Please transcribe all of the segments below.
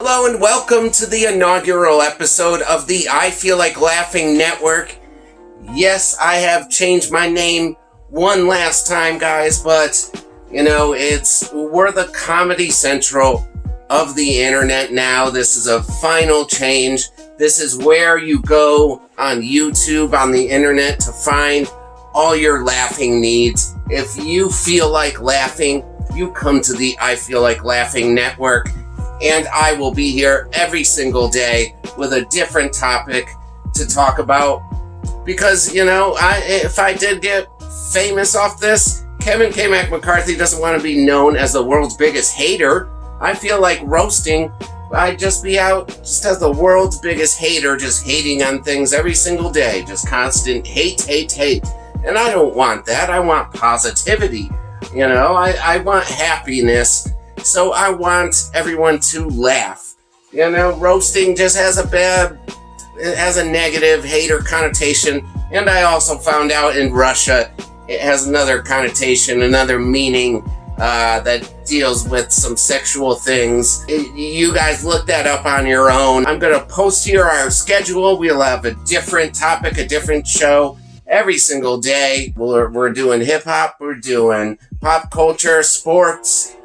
Hello and welcome to the inaugural episode of the I Feel Like Laughing Network. Yes, I have changed my name one last time, guys, but we're the Comedy Central of the internet now. This is a final change. This is where you go on YouTube, on the internet, to find all your laughing needs. If you feel like laughing, you come to the I Feel Like Laughing Network, and I will be here every single day with a different topic to talk about. Because, if I did get famous off this, KMacc McCarthy doesn't want to be known as the world's biggest hater. I feel like roasting, I'd just be out just as the world's biggest hater, just hating on things every single day. Just constant hate. And I don't want that. I want positivity. I want happiness. So I want everyone to laugh. Roasting just has a negative hater connotation. And I also found out in Russia, it has another connotation, another meaning that deals with some sexual things. You guys look that up on your own. I'm going to post here our schedule. We'll have a different topic, a different show every single day. We're doing hip-hop, we're doing pop culture, sports,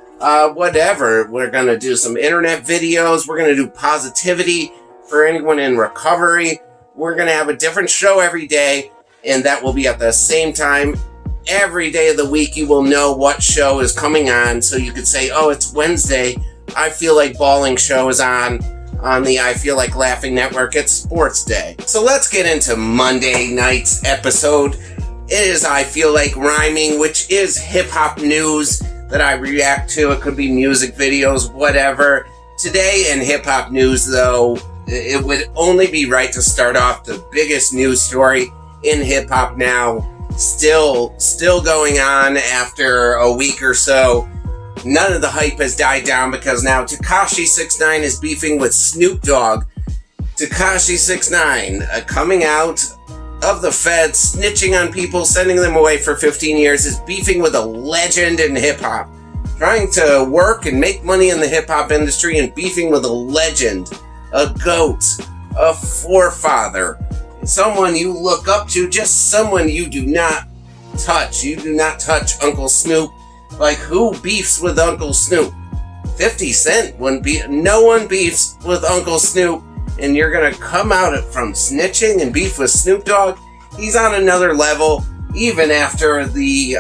whatever. We're going to do some internet videos. We're going to do positivity for anyone in recovery. We're going to have a different show every day, and that will be at the same time. Every day of the week, you will know what show is coming on, so you could say, oh, it's Wednesday. I Feel Like Balling show is on the I Feel Like Laughing Network. It's sports day. So let's get into Monday night's episode. It is I Feel Like Rhyming, which is hip-hop news that I react to. It could be music videos, whatever. Today in hip-hop news, though, it would only be right to start off the biggest news story in hip-hop now. Still going on after a week or so. None of the hype has died down because now Tekashi 6ix9ine is beefing with Snoop Dogg. Tekashi 6ix9ine, coming out of the feds, snitching on people, sending them away for 15 years, is beefing with a legend in hip-hop. Trying to work and make money in the hip-hop industry and beefing with a legend, a goat, a forefather. Someone you look up to, just someone you do not touch. You do not touch Uncle Snoop. Like, who beefs with Uncle Snoop? 50 Cent wouldn't be. No one beefs with Uncle Snoop, and you're gonna come out from snitching and beef with Snoop Dogg? He's on another level, even after the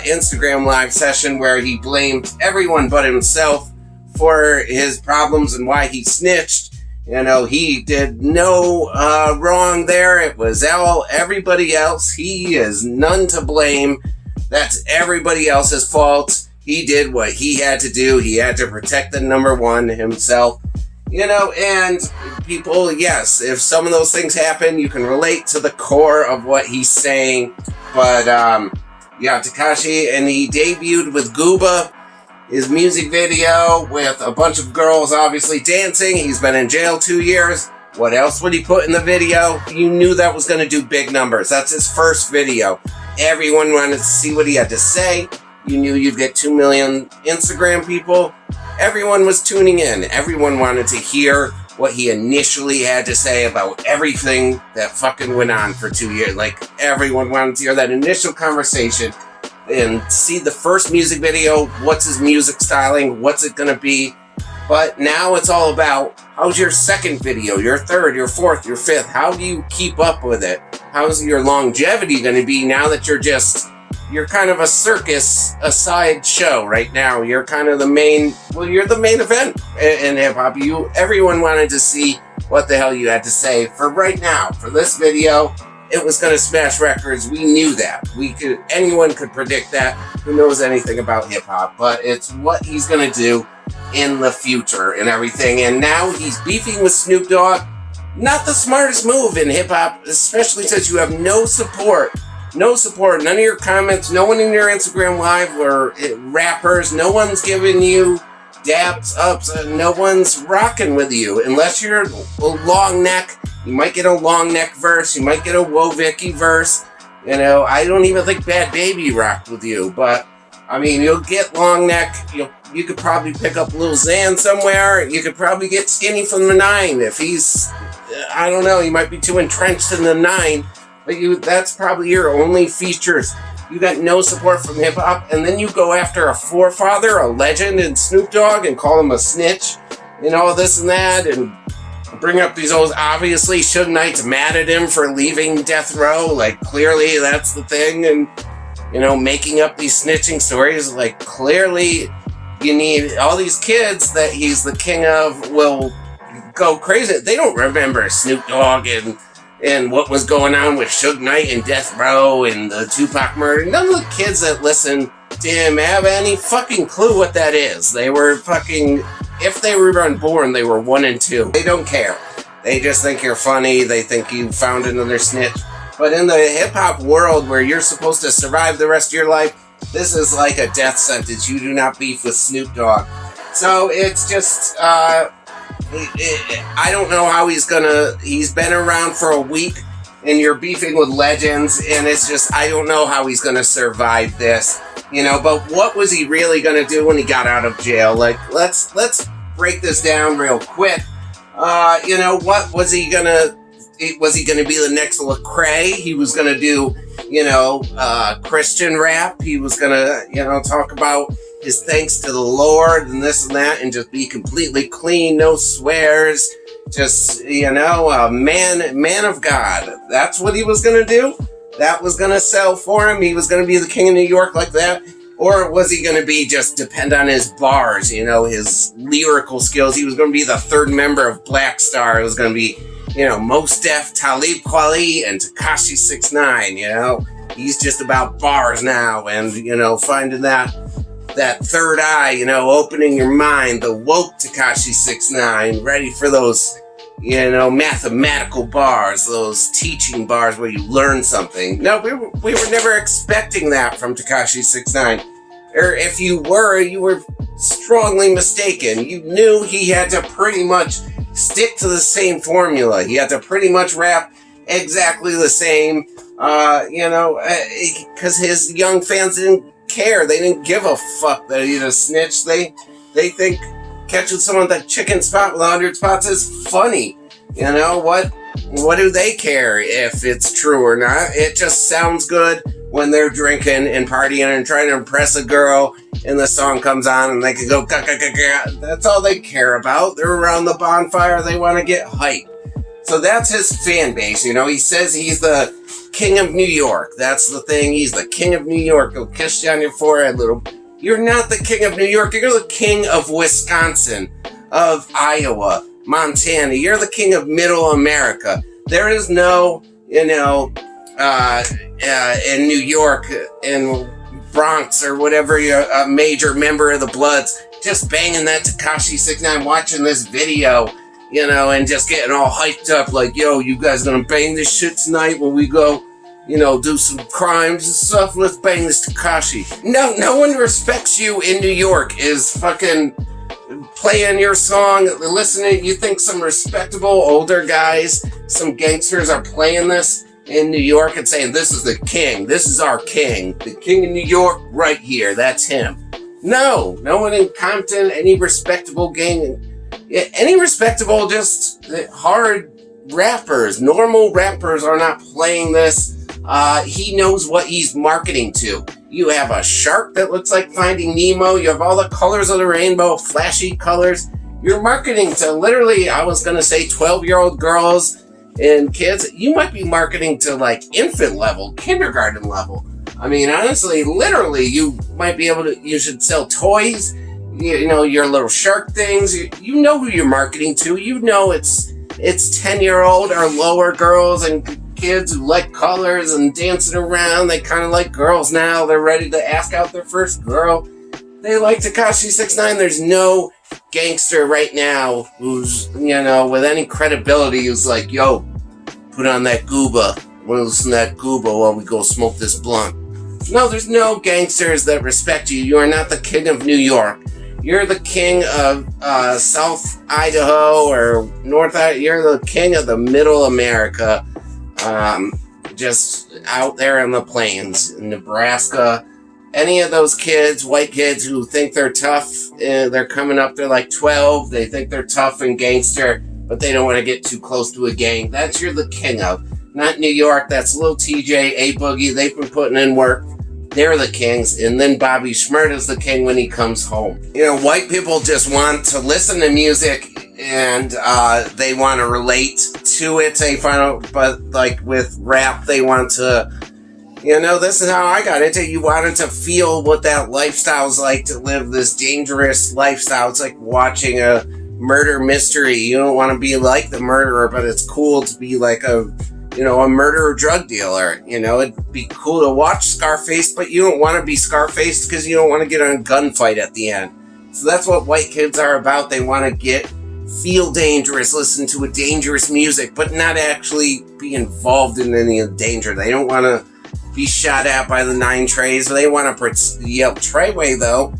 Instagram live session where he blamed everyone but himself for his problems and why he snitched. He did no wrong there. It was everybody else. He is none to blame. That's everybody else's fault. He did what he had to do. He had to protect the number one himself. And people, yes, if some of those things happen, you can relate to the core of what he's saying. But, Tekashi, and he debuted with GOOBA, his music video with a bunch of girls obviously dancing. He's been in jail 2 years. What else would he put in the video? You knew that was going to do big numbers. That's his first video. Everyone wanted to see what he had to say. You knew you'd get 2 million Instagram people. Everyone was tuning in. Everyone wanted to hear what he initially had to say about everything that fucking went on for 2 years. Like, everyone wanted to hear that initial conversation and see the first music video. What's his music styling? What's it gonna be? But now it's all about, how's your second video, your third, your fourth, your fifth? How do you keep up with it? How's your longevity gonna be now that you're kind of a circus, a side show right now? You're kind of you're the main event in hip-hop. Everyone wanted to see what the hell you had to say. For right now, for this video, it was going to smash records. We knew that. Anyone could predict that. Who knows anything about hip-hop? But it's what he's going to do in the future and everything. And now he's beefing with Snoop Dogg. Not the smartest move in hip-hop, especially since you have no support. No support. None of your comments. No one in your Instagram Live or rappers. No one's giving you dabs, ups. No one's rocking with you. Unless you're a long neck. You might get a long neck verse. You might get a Whoa Vicky verse. I don't even think Bad Baby rocked with you. But, you'll get long neck. you could probably pick up Lil Xan somewhere. You could probably get Skinny from the 9 if he's, I don't know, he might be too entrenched in the 9, but that's probably your only features. You got no support from hip-hop, and then you go after a forefather, a legend in Snoop Dogg, and call him a snitch, and all this and that, and bring up these old, obviously, Suge Knight's mad at him for leaving Death Row, like, clearly that's the thing, and, you know, making up these snitching stories, like, clearly you need all these kids that he's the king of will go crazy. They don't remember Snoop Dogg and what was going on with Suge Knight and Death Row and the Tupac murder. None of the kids that listen to him have any fucking clue what that is. They were fucking, if they were unborn, they were 1 and 2. They don't care. They just think you're funny. They think you found another snitch. But in the hip-hop world where you're supposed to survive the rest of your life, this is like a death sentence. You do not beef with Snoop Dogg. So it's just, I don't know how he's been around for a week and you're beefing with legends, and it's just, I don't know how he's gonna survive this, you know, but what was he really gonna do when he got out of jail? Like, let's break this down real quick. You know, what was he gonna be the next Lecrae? He was gonna do, you know, Christian rap. He was gonna, you know, talk about his thanks to the Lord and this and that, and just be completely clean, no swears, just, you know, a man of God. That's what he was gonna do. That was gonna sell for him. He was gonna be the king of New York like that. Or was he gonna be just depend on his bars, you know, his lyrical skills? He was gonna be the 3rd member of Black Star. It was gonna be, you know, Mos Def, Talib Kweli, and Tekashi 6ix9ine, you know? He's just about bars now, and, you know, finding that third eye, you know, opening your mind, the woke Tekashi 6ix9ine, ready for those, you know, mathematical bars, those teaching bars where you learn something. No, we were never expecting that from Tekashi 6ix9ine. Or if you were strongly mistaken. You knew he had to pretty much stick to the same formula. He had to pretty much rap exactly the same, you know, because his young fans didn't care. They didn't give a fuck that he's a snitch. They think catching someone with that chicken spot with 100 spots is funny. You know, what do they care if it's true or not? It just sounds good when they're drinking and partying and trying to impress a girl, and the song comes on and they can go ka-ka-ka-ka. That's all they care about. They're around the bonfire. They want to get hyped. So that's his fan base, you know. He says he's the king of New York. That's the thing. He's the king of New York. He'll kiss you on your forehead, little. You're not the king of New York. You're the king of Wisconsin, of Iowa, Montana. You're the king of Middle America. There is no, you know, in New York, in Bronx or whatever, you're a major member of the Bloods, just banging that Tekashi 6ix9ine, watching this video, you know, and just getting all hyped up like, yo, you guys gonna bang this shit tonight when we go, you know, do some crimes and stuff? Let's bang this Tekashi. No one respects you in New York is fucking playing your song, listening. You think some respectable older guys, some gangsters are playing this in New York and saying, this is the king, this is our king, the king of New York right here, that's him. No one in Compton, any respectable gang, any respectable, just hard rappers, normal rappers are not playing this. He knows what he's marketing to. You have a shark that looks like Finding Nemo. You have all the colors of the rainbow, flashy colors. You're marketing to literally, I was going to say 12-year-old girls and kids. You might be marketing to like infant level, kindergarten level. I mean, honestly, literally, you might be able to, you should sell toys, you know, your little shark things. You know who you're marketing to. You know it's 10-year-old or lower girls and kids who like colors and dancing around. They kind of like girls now. They're ready to ask out their first girl. They like Tekashi 6ix9ine. There's no gangster right now who's, you know, with any credibility who's like, yo, put on that GOOBA. I want to listen to that GOOBA while we go smoke this blunt. No, there's no gangsters that respect you. You are not the king of New York. You're the king of South Idaho or North Idaho. You're the king of the Middle America. Just out there in the plains, in Nebraska, any of those kids, white kids who think they're tough, they're coming up, they're like 12, they think they're tough and gangster, but they don't want to get too close to a gang. That's you're the king of. Not New York, that's Lil TJ, A Boogie, they've been putting in work. They're the kings, and then Bobby Shmurda's the king when he comes home. You know, white people just want to listen to music and they want to relate to it. But like with rap, they want to, you know, this is how I got into it. You wanted to feel what that lifestyle's like, to live this dangerous lifestyle. It's like watching a murder mystery. You don't want to be like the murderer, but it's cool to be like a murderer drug dealer. You know, it'd be cool to watch Scarface, but you don't want to be Scarface because you don't want to get in a gunfight at the end. So that's what white kids are about. They want to feel dangerous, listen to a dangerous music, but not actually be involved in any danger. They don't want to be shot at by the 9 Treys. They want to yell Treyway though,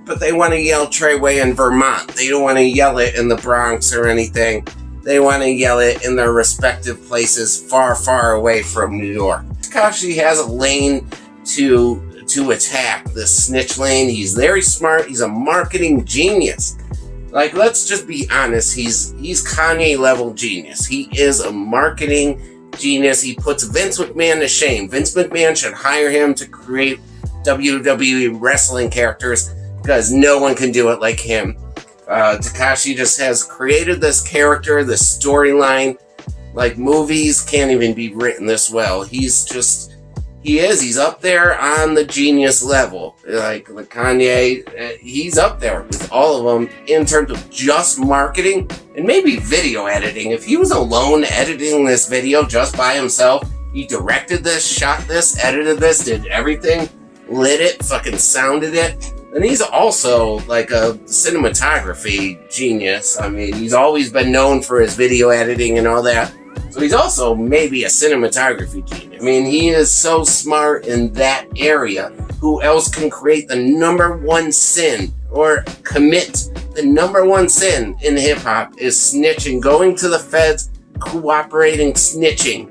but they want to yell Treyway in Vermont. They don't want to yell it in the Bronx or anything. They want to yell it in their respective places far, far away from New York. Tekashi has a lane to attack, the snitch lane. He's very smart. He's a marketing genius. Like, let's just be honest. He's Kanye level genius. He is a marketing genius. He puts Vince McMahon to shame. Vince McMahon should hire him to create WWE wrestling characters because no one can do it like him. Tekashi just has created this character, this storyline. Like, movies can't even be written this well. He's up there on the genius level. Like Kanye, he's up there with all of them in terms of just marketing and maybe video editing. If he was alone editing this video just by himself, he directed this, shot this, edited this, did everything, lit it, fucking sounded it. And he's also like a cinematography genius. I mean, he's always been known for his video editing and all that. So he's also maybe a cinematography genius. I mean, he is so smart in that area. Who else can create the #1 sin or commit the #1 sin in hip hop is snitching, going to the feds, cooperating, snitching.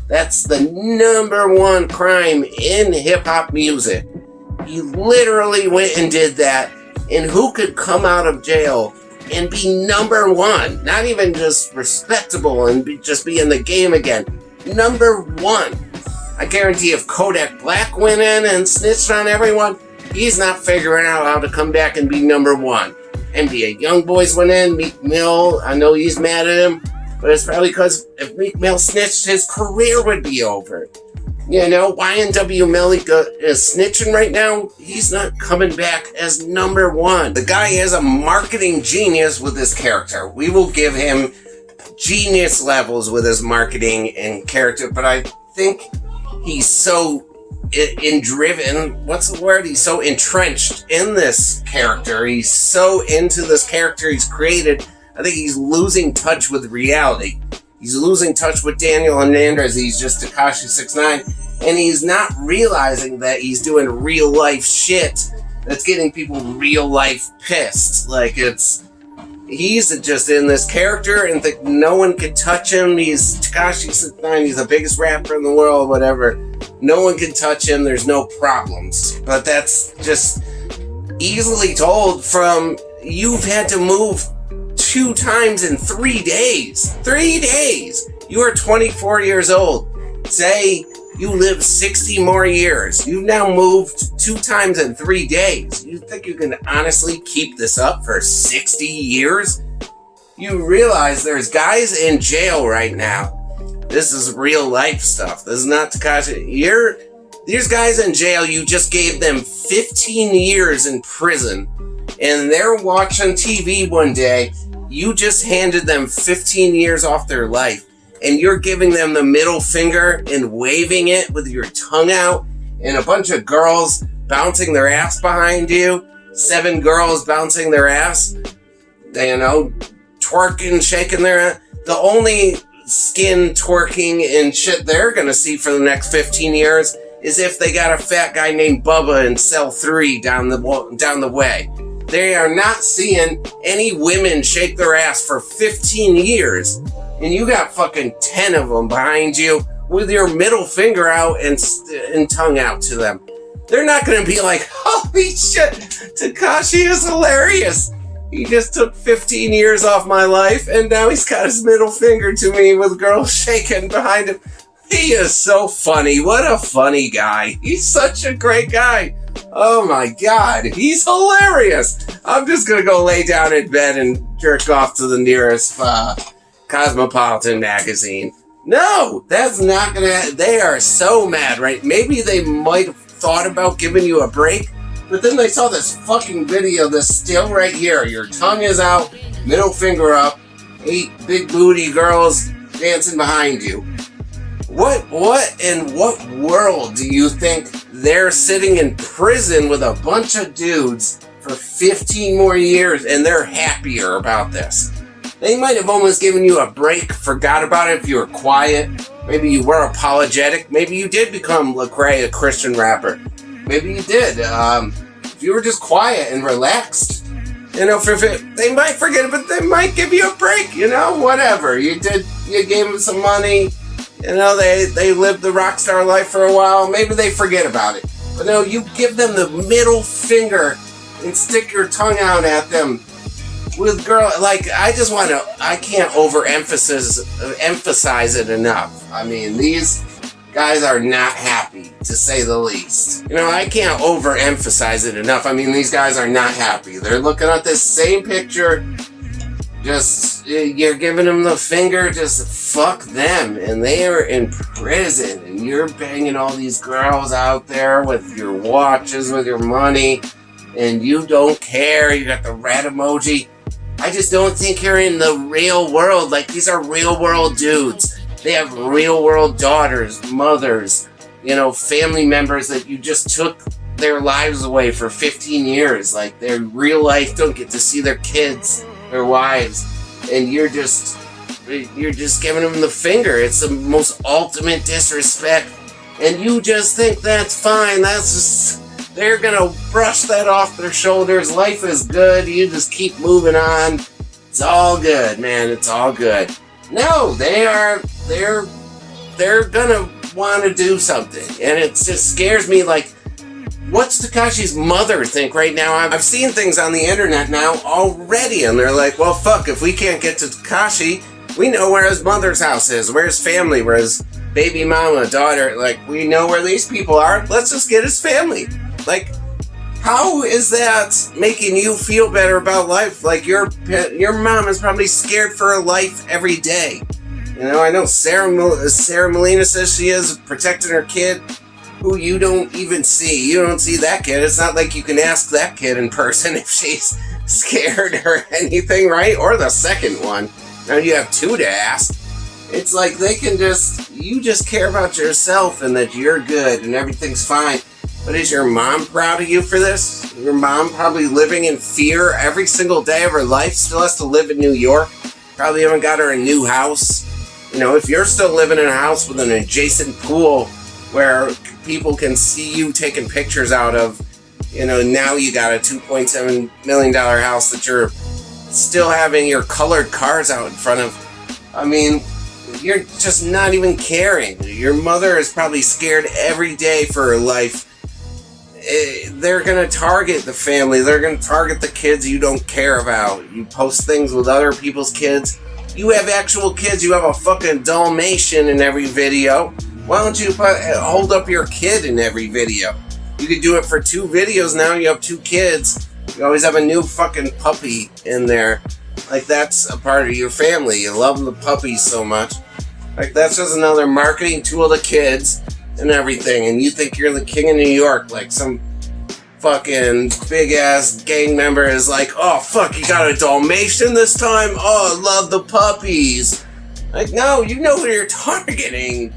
That's the #1 crime in hip hop music. He literally went and did that, and who could come out of jail and be #1? Not even just respectable and just be in the game again. #1. I guarantee if Kodak Black went in and snitched on everyone, he's not figuring out how to come back and be #1. NBA Youngboys went in, Meek Mill, I know he's mad at him, but it's probably because if Meek Mill snitched, his career would be over. You know, YNW Melly is snitching right now. He's not coming back as #1. The guy is a marketing genius with his character. We will give him genius levels with his marketing and character, but I think he's so what's the word? He's so entrenched in this character. He's so into this character he's created. I think he's losing touch with reality. He's losing touch with Daniel Hernandez. He's just Tekashi 6ix9ine. And he's not realizing that he's doing real life shit that's getting people real life pissed. Like, he's just in this character and think no one can touch him. He's Tekashi 6ix9ine. He's the biggest rapper in the world, whatever. No one can touch him. There's no problems. But that's just easily told from you've had to move 2 times in 3 days. 3 days. You are 24 years old. Say you live 60 more years. You've now moved 2 times in 3 days. You think you can honestly keep this up for 60 years? You realize there's guys in jail right now. This is real life stuff. This is not Tekashi. These guys in jail, you just gave them 15 years in prison. And they're watching TV one day. You just handed them 15 years off their life. And you're giving them the middle finger and waving it with your tongue out. And a bunch of girls bouncing their ass behind you. 7 girls bouncing their ass. You know, twerking, shaking their ass. The only skin twerking and shit they're gonna see for the next 15 years is if they got a fat guy named Bubba in cell 3 down the way. They are not seeing any women shake their ass for 15 years. And you got fucking 10 of them behind you with your middle finger out and tongue out to them. They're not going to be like, holy shit, Tekashi is hilarious. He just took 15 years off my life, and now he's got his middle finger to me with girls shaking behind him. He is so funny. What a funny guy. He's such a great guy. Oh my God, he's hilarious. I'm just going to go lay down in bed and jerk off to the nearest Cosmopolitan magazine. No, that's not going to... They are so mad, right? Maybe they might have thought about giving you a break, but then they saw this fucking video, this still right here. Your tongue is out, middle finger up, 8 big booty girls dancing behind you. What in what world do you think they're sitting in prison with a bunch of dudes for 15 more years and they're happier about this? They might have almost given you a break, forgot about it if you were quiet. Maybe you were apologetic. Maybe you did become Lecrae, a Christian rapper. Maybe you did. If you were just quiet and relaxed, you know, they might forget it, but they might give you a break, you know, whatever. You gave them some money. You know, they lived the rock star life for a while. Maybe they forget about it. But no, you give them the middle finger and stick your tongue out at them with girl. Like, I can't emphasize it enough. I mean, these guys are not happy, to say the least. You know, I can't overemphasize it enough. I mean, these guys are not happy. They're looking at this same picture. Just, you're giving them the finger, just fuck them. And they are in prison, and you're banging all these girls out there with your watches, with your money, and you don't care. You got the rat emoji. I just don't think you're in the real world. Like, these are real world dudes. They have real world daughters, mothers, you know, family members that you just took their lives away for 15 years. Like, their real life don't get to see their kids, their wives, and you're just giving them the finger. It's the most ultimate disrespect, and you just think that's fine. That's just, they're gonna brush that off their shoulders. Life is good. You just keep moving on. It's all good, man. It's all good. No, they're gonna want to do something, and it just scares me. Like, what's Tekashi's mother think right now? I've seen things on the internet now already, and they're like, well, fuck, if we can't get to Tekashi, we know where his mother's house is, where his family, where his baby mama, daughter, like, we know where these people are. Let's just get his family. Like, how is that making you feel better about life? Like, your mom is probably scared for her life every day. You know, I know Sarah Molina says she is protecting her kid, who you don't even see. You don't see that kid. It's not like you can ask that kid in person if she's scared or anything, right? Or the second one. Now you have two to ask. It's like you just care about yourself and that you're good and everything's fine. But is your mom proud of you for this? Your mom probably living in fear every single day of her life, still has to live in New York. Probably haven't got her a new house. You know, if you're still living in a house with an adjacent pool where people can see you taking pictures out of, you know, now you got a $2.7 million house that you're still having your colored cars out in front of. I mean, you're just not even caring. Your mother is probably scared every day for her life. They're going to target the family. They're going to target the kids you don't care about. You post things with other people's kids. You have actual kids. You have a fucking Dalmatian in every video. Why don't you hold up your kid in every video? You could do it for 2 videos now. You have 2 kids. You always have a new fucking puppy in there. Like, that's a part of your family. You love the puppies so much. Like, that's just another marketing tool to kids and everything. And you think you're the king of New York. Like, some fucking big-ass gang member is like, oh, fuck, you got a Dalmatian this time? Oh, I love the puppies. Like, no, you know who you're targeting.